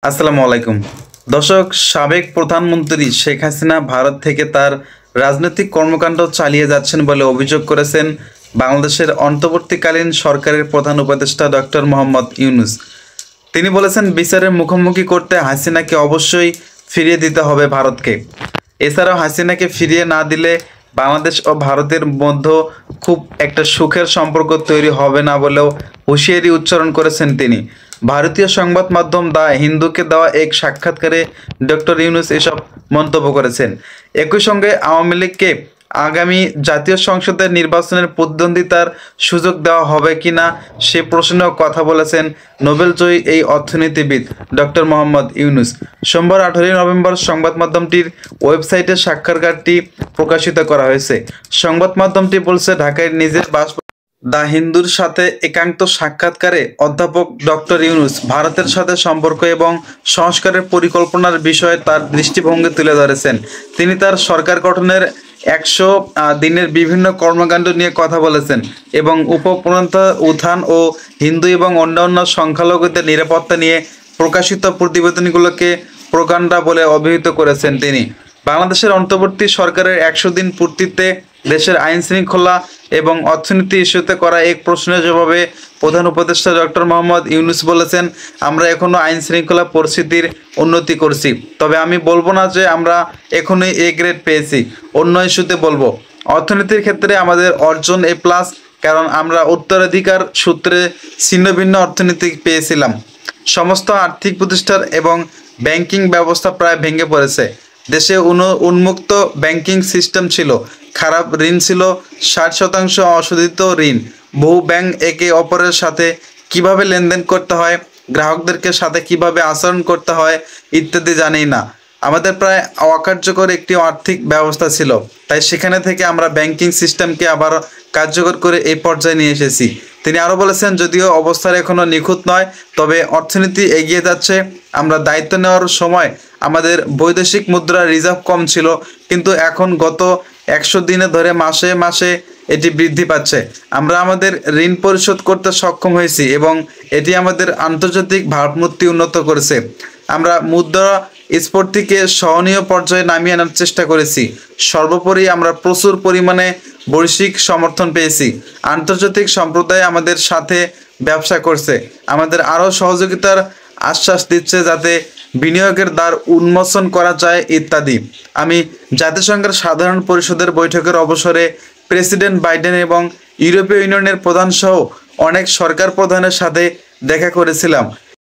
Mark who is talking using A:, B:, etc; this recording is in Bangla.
A: আসসালামু আলাইকুম। দর্শক, সাবেক প্রধানমন্ত্রী শেখ হাসিনা ভারত থেকে তার রাজনৈতিক কর্মকাণ্ড চালিয়ে যাচ্ছেন বলে অভিযোগ করেছেন বাংলাদেশের অন্তর্বর্তীকালীন সরকারের প্রধান উপদেষ্টা ডক্টর মোহাম্মদ ইউনূস। তিনি বলেছেন, বিচারের মুখোমুখি করতে হাসিনাকে অবশ্যই ফিরিয়ে দিতে হবে ভারতকে। এছাড়াও হাসিনাকে ফিরিয়ে না দিলে বাংলাদেশ ও ভারতের মধ্যে খুব একটা সুখের সম্পর্ক তৈরি হবে না বলেও হুঁশিয়ারি উচ্চারণ করেছেন তিনি। ভারতীয় সংবাদ মাধ্যম দ্য হিন্দুকে দেওয়া এক সাক্ষাৎকারে ডক্টর ইউনূস এসব মন্তব্য করেছেন। একই সঙ্গে আওয়ামী লীগকে আগামী জাতীয় সংসদের নির্বাচনের প্রতিদ্বন্দ্বিতার সুযোগ দেওয়া হবে কিনা সে প্রশ্নেও কথা বলেছেন নোবেলজয়ী এই অর্থনীতিবিদ ডক্টর মোহাম্মদ ইউনূস। সোমবার 18 নভেম্বর সংবাদ মাধ্যমটির ওয়েবসাইটে সাক্ষাৎকারটি প্রকাশিত করা হয়েছে। সংবাদ মাধ্যমটি বলছে, ঢাকায় নিজের দ্য হিন্দুর সাথে একান্ত সাক্ষাৎকারে অধ্যাপক ডক্টর ইউনূস ভারতের সাথে সম্পর্ক এবং সংস্কারের পরিকল্পনার বিষয়ে তার দৃষ্টিভঙ্গি তুলে ধরেছেন। তিনি তার সরকার গঠনের 100 দিনের বিভিন্ন কর্মকাণ্ড নিয়ে কথা বলেছেন এবং উপপ্রান্ত উত্থান ও হিন্দু এবং অন্যান্য সংখ্যালঘুদের নিরাপত্তা নিয়ে প্রকাশিত প্রতিবেদনগুলোকে প্রোপাগান্ডা বলে অভিহিত করেছেন তিনি। বাংলাদেশের অন্তর্বর্তী সরকারের 100 দিন পূর্তিতে দেশের আইন শৃঙ্খলা এবং অর্থনীতি ইস্যুতে করা এক প্রশ্নের জবাবে প্রধান উপদেষ্টা ডক্টর মোহাম্মদ ইউনূস বলেছেন, আমরা এখনও আইন শৃঙ্খলা পরিস্থিতির উন্নতি করছি, তবে আমি বলবো না যে আমরা এখনই এ গ্রেড পেয়েছি। অন্য ইস্যুতে বলবো, অর্থনীতির ক্ষেত্রে আমাদের অর্জন A+, কারণ আমরা উত্তরাধিকার সূত্রে ছিন্ন ভিন্ন অর্থনীতি পেয়েছিলাম। সমস্ত আর্থিক প্রতিষ্ঠান এবং ব্যাংকিং ব্যবস্থা প্রায় ভেঙে পড়েছে। দেশে উন্মুক্ত ব্যাংকিং সিস্টেম ছিল, খারাপ ঋণ ছিল, 60% অশোধিত ঋণ, বহু ব্যাংক একে অপরের সাথে কিভাবে লেনদেন করতে হয়, গ্রাহকদেরকে সাথে কিভাবে আচরণ করতে হয় ইত্যাদি জানেই না। আমাদের প্রায় অকার্যকর একটি আর্থিক ব্যবস্থা ছিল, তাই সেখানে থেকে আমরা ব্যাংকিং সিস্টেমকে আবার কার্যকর করে এই পর্যায়ে নিয়ে এসেছি। তিনি আরও বলেছেন, যদিও অবস্থার এখনও নিখুঁত নয়, তবে অর্থনীতি এগিয়ে যাচ্ছে। আমরা দায়িত্ব নেওয়ার সময় আমাদের বৈদেশিক মুদ্রা রিজার্ভ কম ছিল, কিন্তু এখন গত 100 দিনে ধরে মাসে মাসে এটি বৃদ্ধি পাচ্ছে। আমরা আমাদের ঋণ পরিশোধ করতে সক্ষম হয়েছি এবং এটি আমাদের আন্তর্জাতিক ভাবমূর্তি উন্নত করেছে। আমরা মুদ্রা স্ফীতিকে সহনীয় পর্যায়ে নামিয়ে আনার চেষ্টা করেছি। সর্বোপরি আমরা প্রচুর পরিমাণে বৈশ্বিক সমর্থন পেয়েছি। আন্তর্জাতিক সম্প্রদায় আমাদের সাথে ব্যবসা করছে, আমাদের আরও সহযোগিতার আশ্বাস দিচ্ছে যাতে বিনিয়োগের দ্বার উন্মোচন করা যায় ইত্যাদি। আমি জাতিসংঘের সাধারণ পরিষদের বৈঠকের অবসরে প্রেসিডেন্ট বাইডেন এবং ইউরোপীয় ইউনিয়নের প্রধান সহ অনেক সরকার প্রধানের সাথে দেখা করেছিলাম।